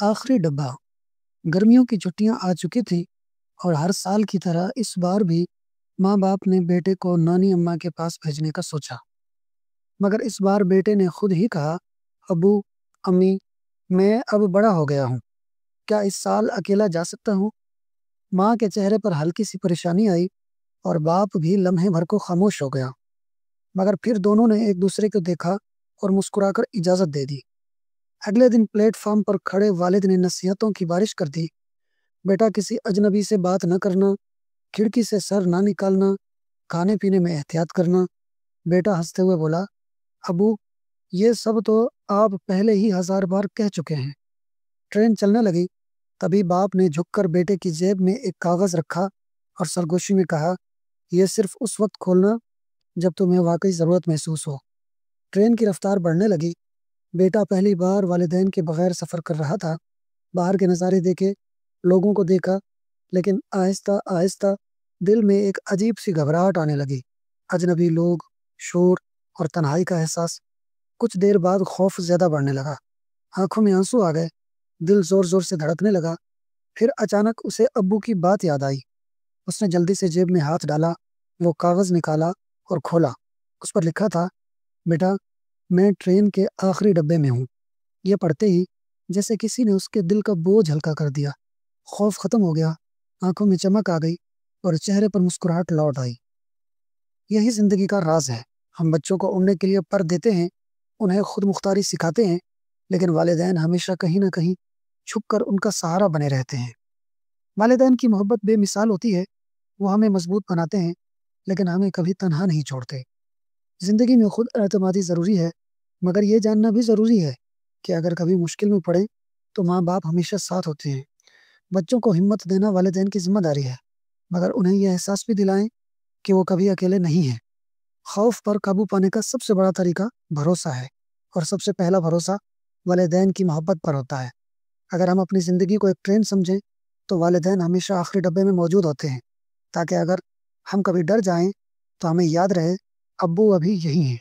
آخری ڈبہ۔ گرمیوں کی چھٹیاں آ چکی تھیں اور ہر سال کی طرح اس بار بھی ماں باپ نے بیٹے کو نانی اماں کے پاس بھیجنے کا سوچا، مگر اس بار بیٹے نے خود ہی کہا، ابو امی، میں اب بڑا ہو گیا ہوں، کیا اس سال اکیلا جا سکتا ہوں؟ ماں کے چہرے پر ہلکی سی پریشانی آئی اور باپ بھی لمحے بھر کو خاموش ہو گیا، مگر پھر دونوں نے ایک دوسرے کو دیکھا اور مسکرا کر اجازت دے دی۔ اگلے دن پلیٹ فارم پر کھڑے والد نے نصیحتوں کی بارش کر دی۔ بیٹا، کسی اجنبی سے بات نہ کرنا، کھڑکی سے سر نہ نکالنا، کھانے پینے میں احتیاط کرنا۔ بیٹا ہنستے ہوئے بولا، ابو یہ سب تو آپ پہلے ہی 1000 بار کہہ چکے ہیں۔ ٹرین چلنے لگی، تبھی باپ نے جھک کر بیٹے کی جیب میں ایک کاغذ رکھا اور سرگوشی میں کہا، یہ صرف اس وقت کھولنا جب تمہیں واقعی ضرورت محسوس ہو۔ ٹرین کی رفتار بڑھنے لگی۔ بیٹا پہلی بار والدین کے بغیر سفر کر رہا تھا۔ باہر کے نظارے دیکھے، لوگوں کو دیکھا، لیکن آہستہ آہستہ دل میں ایک عجیب سی گھبراہٹ آنے لگی۔ اجنبی لوگ، شور اور تنہائی کا احساس۔ کچھ دیر بعد خوف زیادہ بڑھنے لگا، آنکھوں میں آنسو آ گئے، دل زور زور سے دھڑکنے لگا۔ پھر اچانک اسے ابو کی بات یاد آئی۔ اس نے جلدی سے جیب میں ہاتھ ڈالا، وہ کاغذ نکالا اور کھولا۔ اس پر لکھا تھا، بیٹا میں ٹرین کے آخری ڈبے میں ہوں۔ یہ پڑھتے ہی جیسے کسی نے اس کے دل کا بوجھ ہلکا کر دیا۔ خوف ختم ہو گیا، آنکھوں میں چمک آ گئی اور چہرے پر مسکراہٹ لوٹ آئی۔ یہی زندگی کا راز ہے، ہم بچوں کو اڑنے کے لیے پر دیتے ہیں، انہیں خود مختاری سکھاتے ہیں، لیکن والدین ہمیشہ کہیں نہ کہیں چھپ کر ان کا سہارا بنے رہتے ہیں۔ والدین کی محبت بے مثال ہوتی ہے، وہ ہمیں مضبوط بناتے ہیں، لیکن ہمیں کبھی تنہا نہیں چھوڑتے۔ زندگی میں خود اعتمادی ضروری ہے، مگر یہ جاننا بھی ضروری ہے کہ اگر کبھی مشکل میں پڑے تو ماں باپ ہمیشہ ساتھ ہوتے ہیں۔ بچوں کو ہمت دینا والدین کی ذمہ داری ہے، مگر انہیں یہ احساس بھی دلائیں کہ وہ کبھی اکیلے نہیں ہیں۔ خوف پر قابو پانے کا سب سے بڑا طریقہ بھروسہ ہے، اور سب سے پہلا بھروسہ والدین کی محبت پر ہوتا ہے۔ اگر ہم اپنی زندگی کو ایک ٹرین سمجھیں تو والدین ہمیشہ آخری ڈبے میں موجود ہوتے ہیں، تاکہ اگر ہم کبھی ڈر جائیں تو ہمیں یاد رہے، ابو ابھی یہی ہیں۔